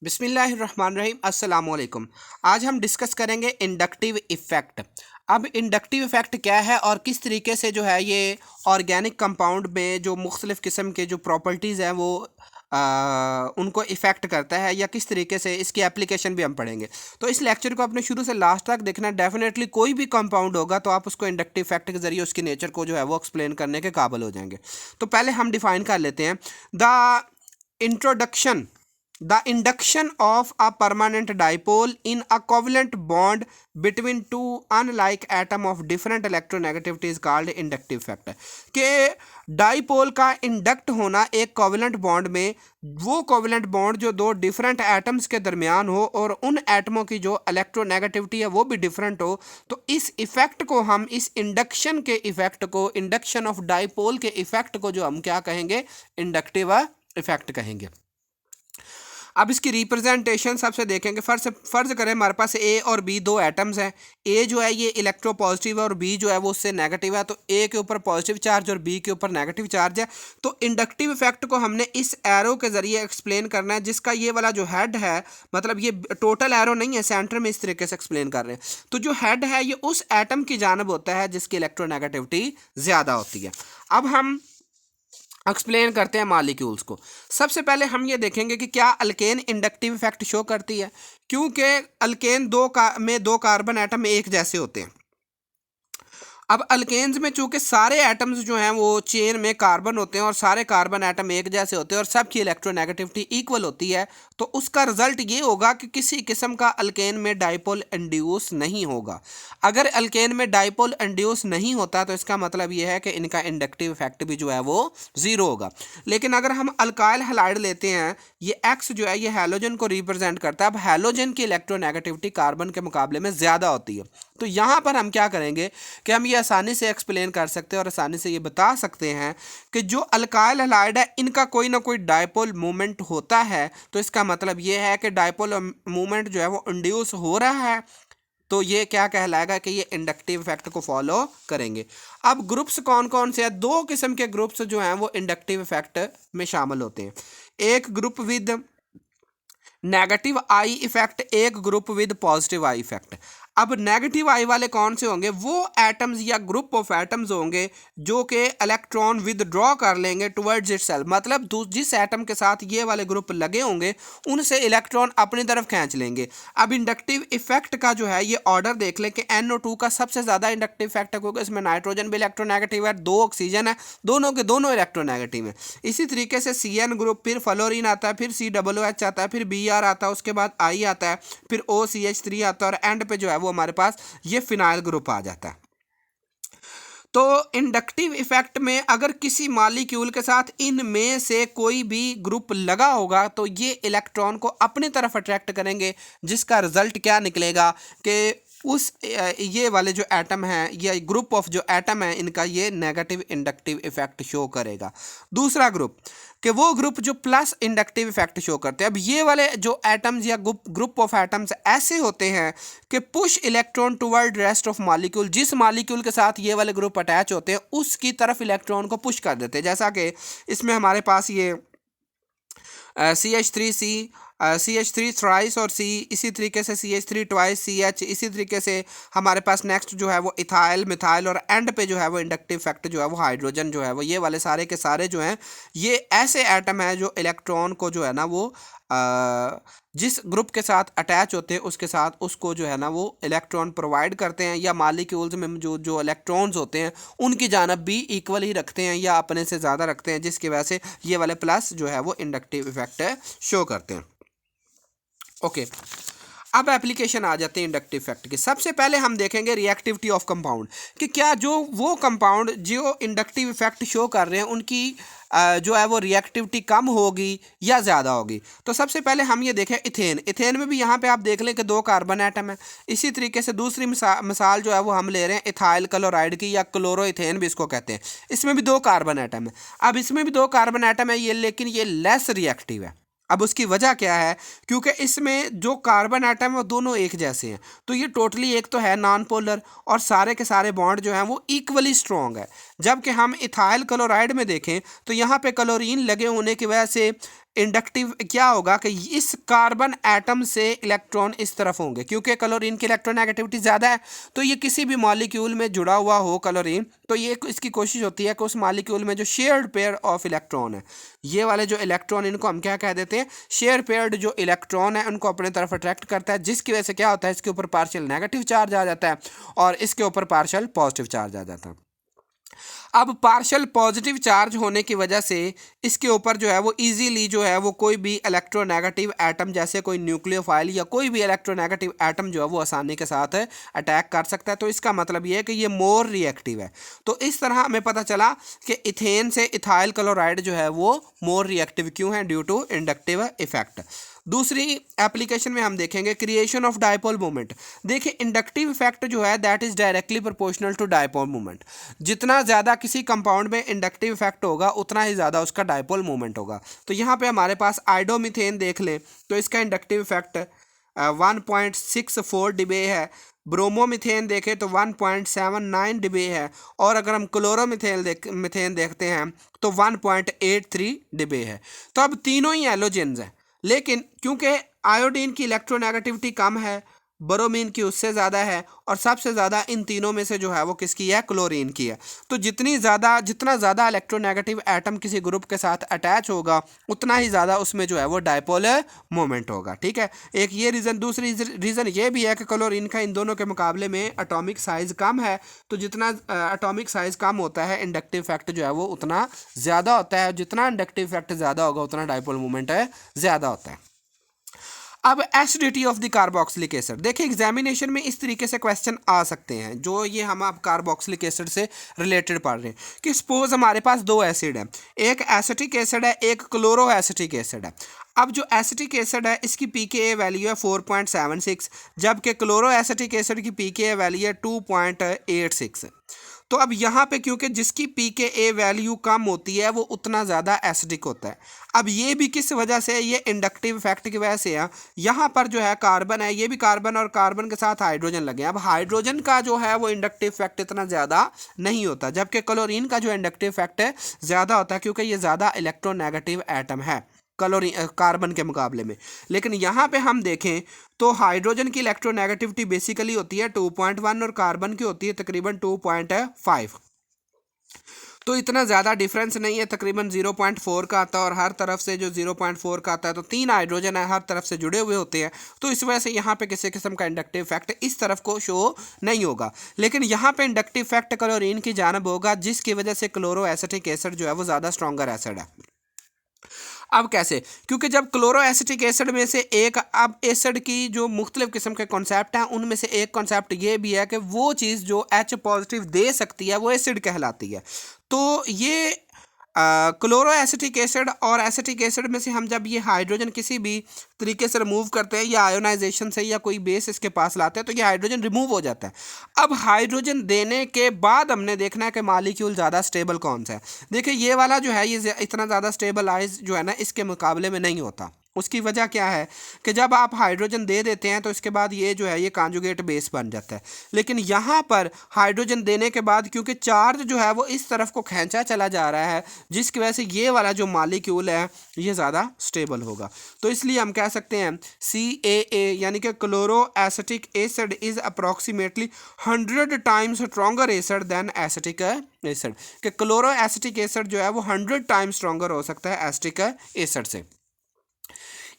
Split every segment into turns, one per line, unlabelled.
बिस्मिल्लाहिर्रहमानिर्रहीम अस्सलाम वालेकुम। आज हम डिस्कस करेंगे इंडक्टिव इफ़ेक्ट। अब इंडक्टिव इफ़ेक्ट क्या है और किस तरीके से जो है ये ऑर्गेनिक कंपाउंड में जो मुख्तलिफ़ किस्म के जो प्रॉपर्टीज़ हैं वो उनको इफ़ेक्ट करता है या किस तरीके से इसकी एप्लीकेशन भी हम पढ़ेंगे। तो इस लेक्चर को अपने शुरू से लास्ट तक देखना। डेफिनेटली कोई भी कंपाउंड होगा तो आप उसको इंडक्टिव इफ़ेक्ट के ज़रिए उसकी नेचर को जो है वो एक्सप्लेन करने के काबिल हो जाएंगे। तो पहले हम डिफ़ाइन कर लेते हैं the introduction the induction of a permanent dipole in a covalent bond between two unlike atom of different electronegativity is called inductive effect। कि डाइपोल का इंडक्ट होना एक कोवलेंट बॉन्ड में, वो कोवलेंट बॉन्ड जो दो डिफरेंट एटम्स के दरमियान हो और उन एटमों की जो इलेक्ट्रोनेगेटिविटी है वो भी डिफरेंट हो, तो इस इफेक्ट को हम, इस इंडक्शन के इफेक्ट को, इंडक्शन ऑफ डाइपोल के इफेक्ट को जो हम क्या कहेंगे, इंडक्टिव इफेक्ट कहेंगे। अब इसकी रिप्रेजेंटेशन सबसे देखेंगे। फर्ज करें हमारे पास ए और बी दो एटम्स हैं। ए जो है ये इलेक्ट्रो पॉजिटिव है और बी जो है वो उससे नेगेटिव है। तो ए के ऊपर पॉजिटिव चार्ज और बी के ऊपर नेगेटिव चार्ज है। तो इंडक्टिव इफेक्ट को हमने इस एरो के जरिए एक्सप्लेन करना है, जिसका ये वाला जो हेड है, मतलब ये टोटल एरो नहीं है, सेंटर में इस तरीके से एक्सप्लेन कर रहे हैं। तो जो हेड है ये उस एटम की जानब होता है जिसकी इलेक्ट्रोनेगेटिविटी ज़्यादा होती है। अब हम एक्सप्लेन करते हैं मॉलिक्यूल्स को। सबसे पहले हम ये देखेंगे कि क्या अल्केन इंडक्टिव इफेक्ट शो करती है, क्योंकि अल्केन में दो कार्बन एटम एक जैसे होते हैं। अब अल्केन्स में चूंकि सारे एटम्स जो हैं वो चेन में कार्बन होते हैं और सारे कार्बन एटम एक जैसे होते हैं और सबकी इलेक्ट्रोनेगेटिविटी इक्वल होती है, तो उसका रिजल्ट ये होगा कि किसी किस्म का अल्केन में डाइपोल इंड्यूस नहीं होगा। अगर अल्केन में डाइपोल इंड्यूस नहीं होता तो इसका मतलब ये है कि इनका इंडक्टिव इफेक्ट भी जो है वो ज़ीरो होगा। लेकिन अगर हम अल्काइल हैलाइड लेते हैं, ये एक्स जो है ये हैलोजन को रिप्रेजेंट करता है। अब हैलोजन की इलेक्ट्रोनेगेटिविटी कार्बन के मुकाबले में ज़्यादा होती है। तो यहाँ पर हम क्या करेंगे कि हम ये आसानी से एक्सप्लेन कर सकते हैं और आसानी से ये बता सकते हैं कि जो अल्काइल हैलाइड है इनका कोई ना कोई डाइपोल मूवमेंट होता है। तो इसका मतलब ये है कि डाइपोल मूवमेंट जो है वो इंड्यूस हो रहा है। तो ये क्या कहलाएगा कि ये इंडक्टिव इफेक्ट को फॉलो करेंगे। अब ग्रुप्स कौन कौन से हैं? दो किस्म के ग्रुप्स जो हैं वो इंडक्टिव इफेक्ट में शामिल होते हैं। एक group with negative eye effect, एक group with positive eye effect. अब नेगेटिव आई वाले कौन से होंगे? वो एटम्स या ग्रुप ऑफ एटम्स होंगे जो कि इलेक्ट्रॉन विदड्रॉ कर लेंगे टुवर्ड्स इटसेल्फ, मतलब जिस एटम के साथ ये वाले ग्रुप लगे होंगे उनसे इलेक्ट्रॉन अपनी तरफ खींच लेंगे। अब इंडक्टिव इफेक्ट का जो है ये ऑर्डर देख लें कि NO2 का सबसे ज़्यादा इंडक्टिव इफेक्ट है, क्योंकि इसमें नाइट्रोजन भी इलेक्ट्रोनेगेटिव है, दो ऑक्सीजन है, दोनों के दोनों इलेक्ट्रोनेगेटिव है। इसी तरीके से CN ग्रुप, फिर फ्लोरीन आता है, फिर COOH आता है, फिर Br आता है, उसके बाद I आता है, फिर OCH3 आता है और एंड पे जो है वो हमारे पास ये फिनाइल ग्रुप आ जाता है। तो इंडक्टिव इफेक्ट में अगर किसी मॉलिक्यूल के साथ इनमें से कोई भी ग्रुप लगा होगा तो ये इलेक्ट्रॉन को अपनी तरफ अट्रैक्ट करेंगे, जिसका रिजल्ट क्या निकलेगा कि उस ये वाले जो एटम हैं या ग्रुप ऑफ जो एटम है इनका ये नेगेटिव इंडक्टिव इफेक्ट शो करेगा। दूसरा ग्रुप कि वो ग्रुप जो प्लस इंडक्टिव इफेक्ट शो करते हैं। अब ये वाले जो एटम्स या ग्रुप ऑफ एटम्स ऐसे होते हैं कि push electron toward rest of molecule, जिस मॉलिक्यूल के साथ ये वाले ग्रुप अटैच होते हैं उसकी तरफ इलेक्ट्रॉन को पुश कर देते हैं। जैसा कि इसमें हमारे पास ये CH3 थ्राइस और C, इसी तरीके से CH3 ट्वाइस CH, इसी तरीके से हमारे पास नेक्स्ट जो है वो इथाइल, मिथाइल और एंड पे जो है वो इंडक्टिव इफेक्ट जो है वो हाइड्रोजन जो है वो, ये वाले सारे के सारे जो हैं ये ऐसे एटम हैं जो इलेक्ट्रॉन को जो है ना वो जिस ग्रुप के साथ अटैच होते हैं उसके साथ उसको जो है ना वो इलेक्ट्रॉन प्रोवाइड करते हैं, या मॉलिक्यूल्स में जो इलेक्ट्रॉन्स होते हैं उनकी जानब भी इक्वल ही रखते हैं या अपने से ज़्यादा रखते हैं, जिसकी वजह से ये वाले प्लस जो है वो इंडक्टिव इफेक्ट शो करते हैं। ओके, अब एप्लीकेशन आ जाते हैं इंडक्टिव इफेक्ट की। सबसे पहले हम देखेंगे रिएक्टिविटी ऑफ कंपाउंड कि क्या जो वो कंपाउंड जो इंडक्टिव इफेक्ट शो कर रहे हैं उनकी जो है वो रिएक्टिविटी कम होगी या ज़्यादा होगी। तो सबसे पहले हम ये देखें इथेन में भी यहाँ पे आप देख लें कि दो कार्बन एटम है। इसी तरीके से दूसरी मिसाल जो है वो हम ले रहे हैं इथाइल क्लोराइड की, या क्लोरो इथेन भी इसको कहते हैं। इसमें भी दो कार्बन एटम है। अब इसमें भी दो कार्बन एटम है ये, लेकिन ये लेस रिएक्टिव है। अब उसकी वजह क्या है? क्योंकि इसमें जो कार्बन एटम है वो दोनों एक जैसे हैं। तो ये टोटली एक तो है नॉन पोलर और सारे के सारे बॉन्ड जो हैं वो इक्वली स्ट्रॉन्ग है। जबकि हम इथाइल क्लोराइड में देखें तो यहाँ पे क्लोरीन लगे होने की वजह से इंडक्टिव क्या होगा कि इस कार्बन एटम से इलेक्ट्रॉन इस तरफ होंगे, क्योंकि क्लोरीन की इलेक्ट्रोनेगेटिविटी ज़्यादा है। तो ये किसी भी मॉलिक्यूल में जुड़ा हुआ हो क्लोरीन, तो ये इसकी कोशिश होती है कि उस मॉलिक्यूल में जो शेयर्ड पेयर ऑफ इलेक्ट्रॉन है, ये वाले जो इलेक्ट्रॉन, इनको हम क्या कह देते हैं, शेयर पेयर्ड जो इलेक्ट्रॉन है, उनको अपने तरफ अट्रैक्ट करता है, जिसकी वजह से क्या होता है, इसके ऊपर पार्शियल नेगेटिव चार्ज आ जाता है और इसके ऊपर पार्शियल पॉजिटिव चार्ज आ जाता है। अब पार्शियल पॉजिटिव चार्ज होने की वजह से इसके ऊपर जो है वो इजीली जो है वो कोई भी इलेक्ट्रोनेगेटिव एटम, जैसे कोई न्यूक्लियोफाइल या कोई भी इलेक्ट्रोनेगेटिव एटम जो है वो आसानी के साथ अटैक कर सकता है। तो इसका मतलब ये है कि ये मोर रिएक्टिव है। तो इस तरह हमें पता चला कि इथेन से इथाइल क्लोराइड जो है वो मोर रिएक्टिव क्यों है, ड्यू टू इंडक्टिव इफेक्ट। दूसरी एप्लीकेशन में हम देखेंगे क्रिएशन ऑफ डायपोल मोमेंट। देखिए इंडक्टिव इफेक्ट जो है that is directly proportional to dipole moment. जितना ज़्यादा किसी कंपाउंड में इंडक्टिव इफेक्ट होगा उतना ही ज़्यादा उसका डायपोल मोमेंट होगा। तो यहाँ पे हमारे पास आइडोमिथेन देख लें तो इसका इंडक्टिव इफेक्ट 1.64 डिबे है। ब्रोमोमिथेन देखें तो 1.79 डिबे है। और अगर हम मिथेन देखते हैं तो 1.83 डिबे है। तो अब तीनों ही एलोजेन्स हैं, लेकिन क्योंकि आयोडीन की इलेक्ट्रोनेगेटिविटी कम है, ब्रोमीन की उससे ज़्यादा है, और सबसे ज़्यादा इन तीनों में से जो है वो किसकी है, क्लोरीन की है। तो जितना ज़्यादा इलेक्ट्रोनेगेटिव एटम किसी ग्रुप के साथ अटैच होगा उतना ही ज़्यादा उसमें जो है वो डायपोल मोमेंट होगा। ठीक है, एक ये रीज़न। दूसरी रीज़न ये भी है कि क्लोरीन का इन दोनों के मुकाबले में एटॉमिक साइज़ कम है। तो जितना एटॉमिक साइज़ कम होता है इंडक्टिव इफेक्ट जो है वो उतना ज़्यादा होता है। जितना इंडक्टिव इफेक्ट ज़्यादा होगा उतना डायपोल मोमेंट ज़्यादा होता है। अब acidity of the carboxylic acid. देखिए एग्जामिनेशन में इस तरीके से क्वेश्चन आ सकते हैं, जो ये हम आप कार्बोक्सिलिक एसिड से रिलेटेड पढ़ रहे हैं कि सपोज हमारे पास दो एसिड है, एक एसिटिक एसिड है, एक क्लोरो एसिटिक एसिड है। अब जो एसिटिक एसिड है इसकी पीकेए वैल्यू है 4.76, जबकि क्लोरो एसिटिक एसिड की पीकेए वैल्यू है 2.86। तो अब यहाँ पे क्योंकि जिसकी पीकेए वैल्यू कम होती है वो उतना ज़्यादा एसिडिक होता है। अब ये भी किस वजह से, ये इंडक्टिव इफेक्ट की वजह से है। यहाँ पर जो है कार्बन है, ये भी कार्बन और कार्बन के साथ हाइड्रोजन लगे हैं। अब हाइड्रोजन का जो है वो इंडक्टिव इफेक्ट इतना ज़्यादा नहीं होता, जबकि क्लोरीन का जो इंडक्टिव इफेक्ट है ज़्यादा होता है, क्योंकि ये ज़्यादा इलेक्ट्रोनेगेटिव एटम है कार्बन के मुकाबले में। लेकिन यहाँ पे हम देखें तो हाइड्रोजन की इलेक्ट्रोनेगेटिविटी बेसिकली होती है 2.1 और कार्बन की होती है तकरीबन 2.5। तो इतना ज़्यादा डिफरेंस नहीं है, तकरीबन 0.4 का आता है, और हर तरफ से जो 0.4 का आता है, तो 3 हाइड्रोजन है हर तरफ से जुड़े हुए होते हैं। तो इस वजह से यहाँ पे किसी किस्म का इंडक्टिव इफेक्ट इस तरफ को शो नहीं होगा। लेकिन यहाँ पे इंडक्टिव इफेक्ट क्लोरीन की जानब होगा, जिसकी वजह से क्लोरो एसिटिक एसिड जो है वो ज़्यादा स्ट्रॉन्गर एसिड है। अब कैसे, क्योंकि जब क्लोरो एसिटिक एसिड में से एक, अब एसिड की जो मुख्तलिफ किस्म के कॉन्सेप्ट हैं उनमें से एक कॉन्सेप्ट ये भी है कि वो चीज़ जो H पॉजिटिव दे सकती है वो एसिड कहलाती है। तो ये क्लोरो एसिटिक एसिड और एसिटिक एसिड में से हम जब ये हाइड्रोजन किसी भी तरीके से रिमूव करते हैं या आयोनाइजेशन से या कोई बेस इसके पास लाते हैं तो ये हाइड्रोजन रिमूव हो जाता है। अब हाइड्रोजन देने के बाद हमने देखना है कि मॉलिक्यूल ज़्यादा स्टेबल कौन सा है। देखिए ये वाला जो है ये इतना ज़्यादा स्टेबलाइज जो है ना इसके मुकाबले में नहीं होता। उसकी वजह क्या है कि जब आप हाइड्रोजन दे देते हैं तो इसके बाद ये जो है ये कॉन्जुगेट बेस बन जाता है। लेकिन यहाँ पर हाइड्रोजन देने के बाद क्योंकि चार्ज जो है वो इस तरफ को खींचा चला जा रहा है, जिसकी वजह से ये वाला जो मॉलिक्यूल है ये ज़्यादा स्टेबल होगा। तो इसलिए हम कह सकते हैं CaA यानी कि chloro acetic acid is approximately 100 times stronger acid than acetic acid, कि क्लोरो एसिटिक एसिड जो है वो 100 टाइम्स स्ट्रॉन्गर हो सकता है एसिटिक एसिड से।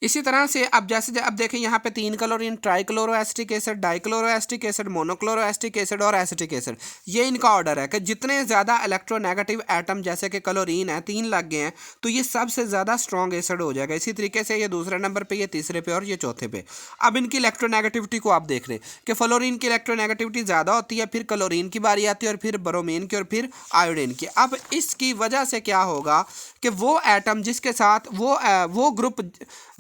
इसी तरह से अब जैसे अब देखें यहाँ पे 3 chlorine, trichloro acetic acid, dichloro acetic acid, monochloro acetic acid और एसिटिक एसिड, ये इनका ऑर्डर है कि जितने ज़्यादा इलेक्ट्रोनेगेटिव एटम जैसे कि क्लोरीन है 3 लग गए हैं तो ये सबसे ज़्यादा स्ट्रॉन्ग एसिड हो जाएगा। इसी तरीके से ये दूसरे नंबर पर, ये तीसरे पे और ये चौथे पे। अब इनकी इलेक्ट्रोनेगेटिविटी को आप देख रहे हैं कि फ्लोरीन की इलेक्ट्रोनेगेटिविटी ज़्यादा होती है, फिर क्लोरीन की बारी आती है, और फिर ब्रोमीन की, और फिर आयोडीन की। अब इसकी वजह से क्या होगा कि वो एटम जिसके साथ वो ग्रुप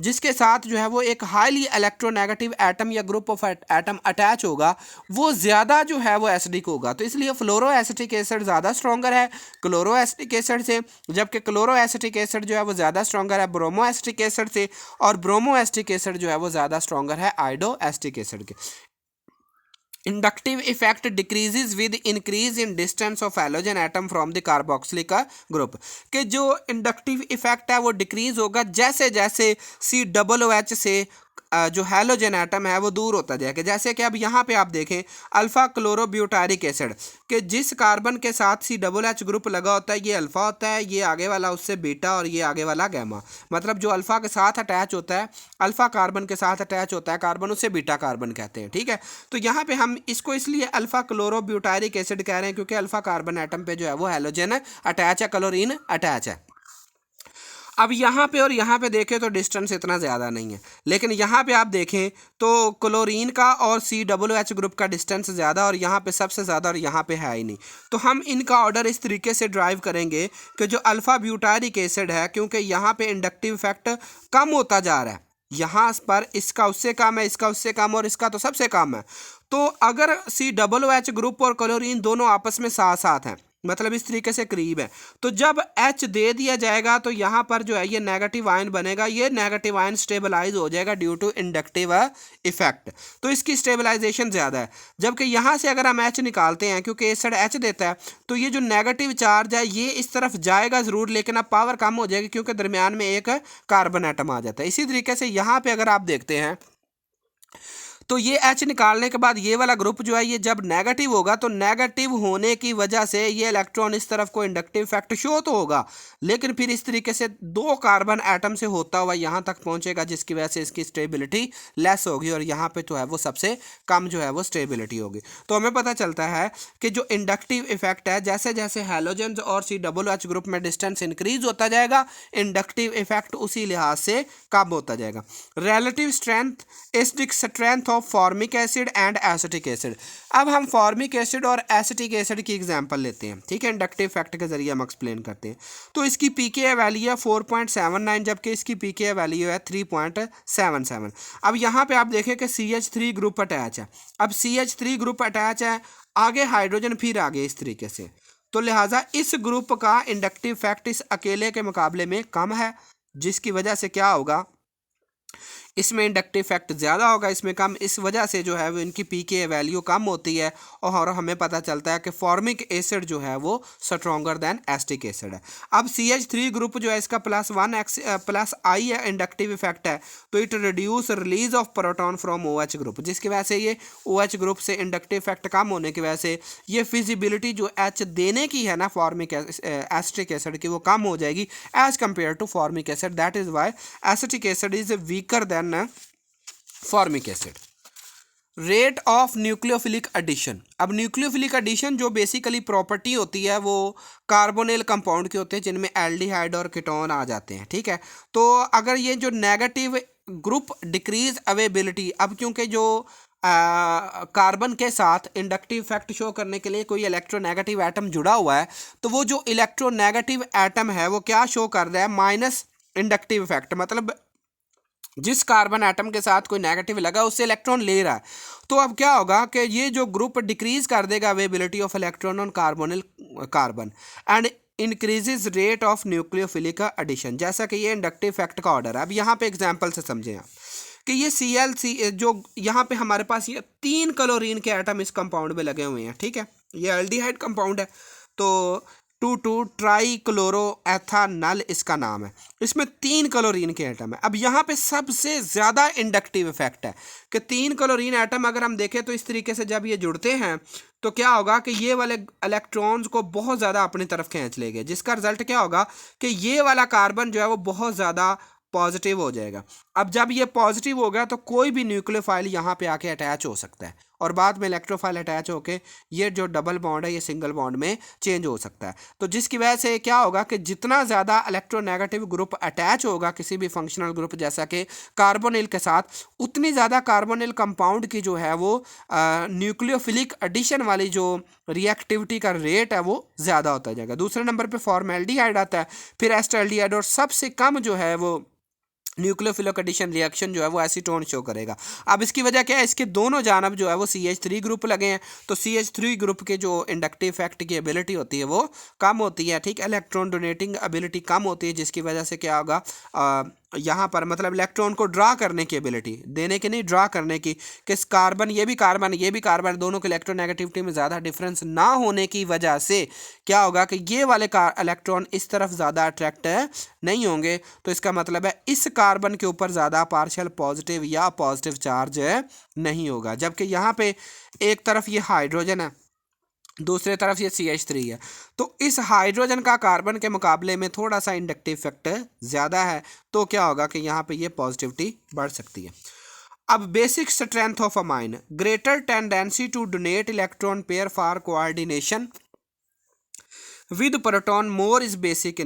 जिसके साथ जो है वो एक हाईली इलेक्ट्रोनेगेटिव एटम या ग्रुप ऑफ एटम अटैच होगा वो ज़्यादा जो है वो एसिडिक होगा। तो इसलिए फ्लोरो एसिटिक एसिड ज़्यादा स्ट्रॉन्गर है क्लोरो एसिटिक एसिड से, जबकि क्लोरो एसिटिक एसिड जो है वो ज़्यादा स्ट्रॉन्गर है ब्रोमो एसिटिक एसिड से, और ब्रोमो एसिटिक एसिड जो है वो ज़्यादा स्ट्रॉन्गर है आयोडो एसिटिक एसिड के। Inductive effect decreases with increase in distance of halogen atom from the carboxylic group, कि जो इंडक्टिव इफेक्ट है वो डिक्रीज होगा जैसे जैसे COOH से जो हैलोजन एटम है वो दूर होता जाएगा। जैसे कि अब यहाँ पे आप देखें अल्फा क्लोरोब्यूटारिक एसिड, कि जिस कार्बन के साथ COOH ग्रुप लगा होता है ये अल्फा होता है, ये आगे वाला उससे बीटा और ये आगे वाला गैमा। मतलब जो अल्फा के साथ अटैच होता है, अल्फा कार्बन के साथ अटैच होता है कार्बन, उसे बीटा कार्बन कहते हैं। ठीक है, तो यहाँ पे हम इसको इसलिए अल्फा क्लोरोब्यूटारिक एसिड कह रहे हैं क्योंकि अल्फा कार्बन एटम पे जो है वो हैलोजन अटैच है, क्लोरीन अटैच है। अब यहाँ पे और यहाँ पे देखें तो डिस्टेंस इतना ज़्यादा नहीं है, लेकिन यहाँ पे आप देखें तो क्लोरीन का और COOH ग्रुप का डिस्टेंस ज़्यादा और यहाँ पे सबसे ज़्यादा और यहाँ पे है ही नहीं। तो हम इनका ऑर्डर इस तरीके से ड्राइव करेंगे कि जो अल्फ़ा ब्यूटारिक एसिड है, क्योंकि यहाँ पे इंडक्टिव इफेक्ट कम होता जा रहा है, यहाँ पर इसका उससे कम है, इसका उससे कम और इसका तो सबसे कम है। तो अगर COOH ग्रुप और क्लोरीन दोनों आपस में साथ साथ हैं, मतलब इस तरीके से करीब है, तो जब H दे दिया जाएगा तो यहाँ पर जो है ये नेगेटिव आयन बनेगा, ये नेगेटिव आयन स्टेबलाइज हो जाएगा ड्यू टू इंडक्टिव इफेक्ट, तो इसकी स्टेबलाइजेशन ज़्यादा है। जबकि यहाँ से अगर हम H निकालते हैं, क्योंकि एसिड H देता है, तो ये जो नेगेटिव चार्ज है ये इस तरफ जाएगा ज़रूर, लेकिन अब पावर कम हो जाएगी क्योंकि दरमियान में एक कार्बन एटम आ जाता है। इसी तरीके से यहाँ पर अगर आप देखते हैं तो ये H निकालने के बाद ये वाला ग्रुप जो है ये जब नेगेटिव होगा, तो नेगेटिव होने की वजह से ये इलेक्ट्रॉन इस तरफ को इंडक्टिव इफेक्ट शो तो होगा, लेकिन फिर इस तरीके से 2 कार्बन एटम से होता हुआ यहाँ तक पहुँचेगा, जिसकी वजह से इसकी स्टेबिलिटी लेस होगी और यहाँ पे तो है वो सबसे कम जो है वो स्टेबिलिटी होगी। तो हमें पता चलता है कि जो इंडक्टिव इफेक्ट है, जैसे जैसे हैलोजन और COOH ग्रुप में डिस्टेंस इंक्रीज होता जाएगा, इंडक्टिव इफेक्ट उसी लिहाज से कम होता जाएगा। Relative strength acidic strength of formic acid and acetic acid. अब हम फॉर्मिक एसिड और एसिटिक एसिड की एग्जांपल लेते हैं, ठीक है, इंडक्टिव इफेक्ट के जरिए हम एक्सप्लेन करते हैं। तो इसकी pKa वैल्यू है 4.79, जबकि इसकी pKa वैल्यू है 3.77। अब यहाँ पे आप देखें कि CH3 ग्रुप अटैच है। अब CH3 ग्रुप अटैच है, आगे हाइड्रोजन फिर आगे इस तरीके से, तो लिहाजा इस ग्रुप का इंडक्टिव इफेक्ट इस अकेले के मुकाबले में कम है, जिसकी वजह से क्या होगा, इसमें इंडक्टिव इफेक्ट ज़्यादा होगा, इसमें कम। इस वजह से जो है वो इनकी pKa वैल्यू कम होती है और हमें पता चलता है कि फॉर्मिक एसिड जो है वो स्ट्रॉन्गर दैन एसिटिक एसिड है। अब CH3 ग्रुप जो है इसका +1 है, इंडक्टिव इफेक्ट है, तो it reduce release of proton from OH group, जिसकी वजह से ये OH ग्रुप से इंडक्टिव इफेक्ट कम होने की वजह से ये फिजिबिलिटी जो H देने की है ना फॉर्मिक एसिटिक एसिड की, वो कम हो जाएगी as compare to formic acid. That is why acetic acid is weaker than formic acid. Rate of nucleophilic addition. अब न्यूक्लियोफिलिक एडिशन जो बेसिकली प्रॉपर्टी होती है वो कार्बोनिल कंपाउंड के होते हैं जिनमें एल्डिहाइड और कीटोन आ जाते हैं, ठीक है। तो अगर ये जो नेगेटिव ग्रुप डिक्रीज अवेबिलिटी, अब क्योंकि जो कार्बन के साथ इंडक्टिव इफेक्ट शो करने के लिए कोई इलेक्ट्रोनेगेटिव एटम जुड़ा हुआ है, तो वो जो इलेक्ट्रोनेगेटिव एटम है वो क्या शो कर रहा है, माइनस इंडक्टिव इफेक्ट, मतलब जिस कार्बन एटम के साथ कोई नेगेटिव लगा उससे इलेक्ट्रॉन ले रहा है। तो अब क्या होगा कि ये जो ग्रुप डिक्रीज कर देगा availability of electron on carbonyl carbon and increases rate of nucleophilic addition, जैसा कि ये इंडक्टिव इफेक्ट का ऑर्डर है। अब यहाँ पे एग्जांपल से समझें आप कि ये CL जो यहाँ पे हमारे पास ये 3 क्लोरीन के एटम इस कंपाउंड में लगे हुए हैं, ठीक है, ये एल्डिहाइड कंपाउंड है, तो 2,2 ट्राई क्लोरो एथानल इसका नाम है, इसमें 3 क्लोरीन के एटम है। अब यहाँ पे सबसे ज़्यादा इंडक्टिव इफेक्ट है कि 3 क्लोरीन एटम अगर हम देखें तो इस तरीके से जब ये जुड़ते हैं तो क्या होगा कि ये वाले इलेक्ट्रॉन्स को बहुत ज़्यादा अपनी तरफ खींच लेंगे, जिसका रिजल्ट क्या होगा कि ये वाला कार्बन जो है वो बहुत ज़्यादा पॉजिटिव हो जाएगा। अब जब ये पॉजिटिव हो गया तो कोई भी न्यूक्लियोफाइल यहाँ पे आके अटैच हो सकता है और बाद में इलेक्ट्रोफाइल अटैच होके ये जो डबल बॉन्ड है ये सिंगल बॉन्ड में चेंज हो सकता है। तो जिसकी वजह से क्या होगा कि जितना ज़्यादा इलेक्ट्रोनेगेटिव ग्रुप अटैच होगा किसी भी फंक्शनल ग्रुप जैसा कि कार्बोनिल के साथ, उतनी ज़्यादा कार्बोनिल कंपाउंड की जो है वो न्यूक्लियोफिलिक एडिशन वाली जो रिएक्टिविटी का रेट है वो ज़्यादा होता जाएगा। दूसरे नंबर पर फॉर्मेल्डिहाइड आता है, फिर एस्टल्डिहाइड, और सबसे कम जो है वो न्यूक्लियोफिलिक एडिशन रिएक्शन जो है वो एसीटोन शो करेगा। अब इसकी वजह क्या है, इसके दोनों जानब जो है वो CH3 ग्रुप लगे हैं, तो CH3 ग्रुप के जो इंडक्टिव इफेक्ट की एबिलिटी होती है वो कम होती है, ठीक, इलेक्ट्रॉन डोनेटिंग एबिलिटी कम होती है, जिसकी वजह से क्या होगा यहाँ पर मतलब इलेक्ट्रॉन को ड्रा करने की एबिलिटी, देने की नहीं, ड्रा करने की, किस कार्बन, ये भी कार्बन ये भी कार्बन, दोनों के इलेक्ट्रोनेगेटिविटी में ज़्यादा डिफरेंस ना होने की वजह से क्या होगा कि ये वाले इलेक्ट्रॉन इस तरफ ज़्यादा अट्रैक्ट नहीं होंगे। तो इसका मतलब है इस कार्बन के ऊपर ज़्यादा पार्शियल पॉजिटिव या पॉजिटिव चार्ज नहीं होगा, जबकि यहाँ पे एक तरफ ये हाइड्रोजन है, दूसरी तरफ ये CH3 है। तो इस हाइड्रोजन का कार्बन के मुकाबले में थोड़ा सा इंडक्टिव फैक्टर ज़्यादा है, तो क्या होगा कि यहाँ पे ये पॉजिटिविटी बढ़ सकती है। अब basic strength of amine, greater tendency to donate electron pair for coordination with proton more is basic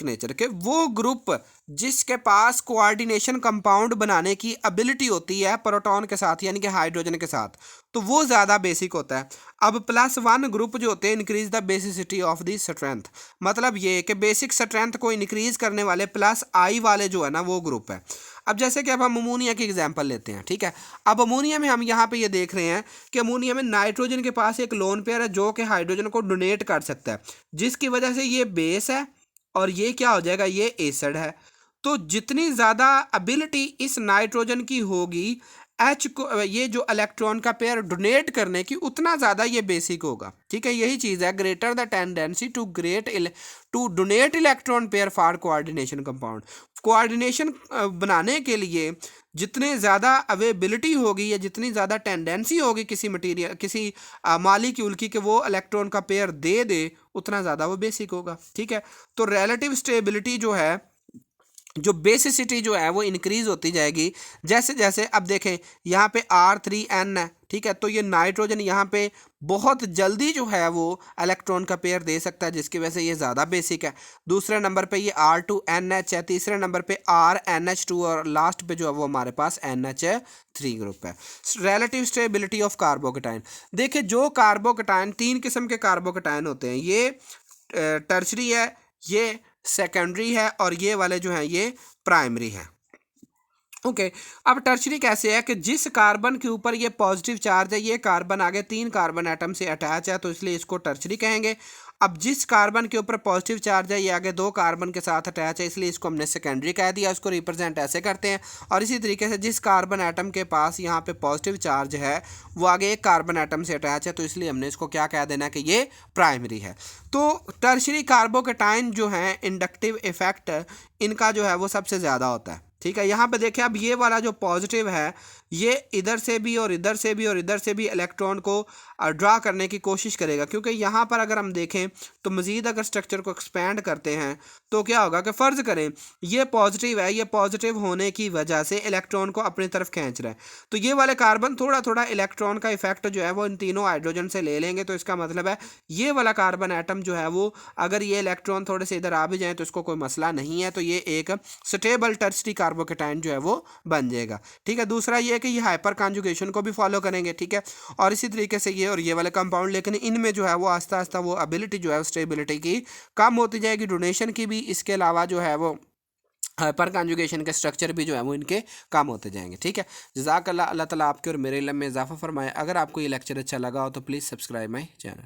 nature के वो ग्रुप जिसके पास कोऑर्डिनेशन कंपाउंड बनाने की एबिलिटी होती है प्रोटॉन के साथ यानी कि हाइड्रोजन के साथ, तो वो ज़्यादा बेसिक होता है। अब +1 ग्रुप जो होते हैं increase the basicity of the strength, मतलब ये कि बेसिक स्ट्रेंथ को इंक्रीज करने वाले +I वाले जो है ना वो ग्रुप है। अब जैसे कि अब हम अमोनिया की एग्जांपल लेते हैं, ठीक है। अब अमोनिया में हम यहाँ पे ये देख रहे हैं कि अमोनिया में नाइट्रोजन के पास एक लोन पेयर है जो कि हाइड्रोजन को डोनेट कर सकता है, जिसकी वजह से ये बेस है और ये क्या हो जाएगा, ये एसिड है। तो जितनी ज़्यादा एबिलिटी इस नाइट्रोजन की होगी एच को, ये जो इलेक्ट्रॉन का पेयर डोनेट करने की, उतना ज़्यादा ये बेसिक होगा, ठीक है। यही चीज़ है greater the tendency to donate electron pair for coordination compound. Coordination बनाने के लिए जितने ज़्यादा अवेबिलिटी होगी या जितनी ज़्यादा टेंडेंसी होगी किसी मटेरियल, किसी मालिक्यूल की कि वो इलेक्ट्रॉन का पेयर दे उतना ज़्यादा वो बेसिक होगा, ठीक है। तो रिलेटिव स्टेबिलिटी जो है, जो बेसिसिटी जो है वो इंक्रीज होती जाएगी जैसे जैसे, अब देखें यहाँ पे R3N है, ठीक है। तो ये नाइट्रोजन यहाँ पे बहुत जल्दी जो है वो इलेक्ट्रॉन का पेयर दे सकता है, जिसकी वजह से ये ज़्यादा बेसिक है। दूसरे नंबर पे ये R2NH है, तीसरे नंबर पे RNH2 और लास्ट पे जो है वो हमारे पास NH3 ग्रुप है। रिलेटिव स्टेबिलिटी ऑफ कार्बोकेटाइन, देखिए जो कार्बोकेटाइन, 3 किस्म के कार्बोकेटाइन होते हैं, ये टर्शरी है, ये सेकेंडरी है और ये वाले जो हैं ये प्राइमरी है। ओके अब टर्शरी कैसे है कि जिस कार्बन के ऊपर ये पॉजिटिव चार्ज है, ये कार्बन आगे 3 कार्बन एटम से अटैच है तो इसलिए इसको टर्शरी कहेंगे। अब जिस कार्बन के ऊपर पॉजिटिव चार्ज है ये आगे 2 कार्बन के साथ अटैच है, इसलिए इसको हमने सेकेंडरी कह दिया, उसको रिप्रेजेंट ऐसे करते हैं। और इसी तरीके से जिस कार्बन एटम के पास यहाँ पे पॉजिटिव चार्ज है वो आगे 1 कार्बन एटम से अटैच है, तो इसलिए हमने इसको क्या कह देना कि ये प्राइमरी है। तो टर्शरी कार्बोकेटाइन जो है इंडक्टिव इफेक्ट इनका जो है वो सबसे ज़्यादा होता है, ठीक है। यहाँ पे देखिए अब ये वाला जो पॉजिटिव है ये इधर से भी और इधर से भी और इधर से भी इलेक्ट्रॉन को ड्रा करने की कोशिश करेगा, क्योंकि यहाँ पर अगर हम देखें तो मज़ीद अगर स्ट्रक्चर को एक्सपेंड करते हैं तो क्या होगा कि फ़र्ज़ करें ये पॉजिटिव है, ये पॉजिटिव होने की वजह से इलेक्ट्रॉन को अपनी तरफ खींच रहा है, तो ये वाले कार्बन थोड़ा थोड़ा इलेक्ट्रॉन का इफेक्ट जो है वो इन तीनों हाइड्रोजन से ले लेंगे। तो इसका मतलब है ये वाला कार्बन एटम जो है वो अगर ये इलेक्ट्रॉन थोड़े से इधर आ भी जाए तो इसको कोई मसला नहीं है, तो ये एक स्टेबल टर्शरी कार्बोकेटाइन जो है वो बन जाएगा, ठीक है। दूसरा ये है कि ये हाइपर कॉन्जुगेशन को भी फॉलो करेंगे, ठीक है। और इसी तरीके से ये और ये वाले कंपाउंड, लेकिन इनमें जो है वो आस्ता आस्ता वो एबिलिटी जो है स्टेबिलिटी की कम होती जाएगी, डोनेशन की भी, इसके अलावा जो है वो हाइपर कॉन्जुगेशन के स्ट्रक्चर भी जो है वो इनके कम होते जाएंगे, ठीक है। जज़ाकल्लाह, अल्लाह ताला आपके और मेरे इल्म में इजाफा फरमाए। अगर आपको ये लेक्चर अच्छा लगा हो तो प्लीज़ सब्सक्राइब माई चैनल।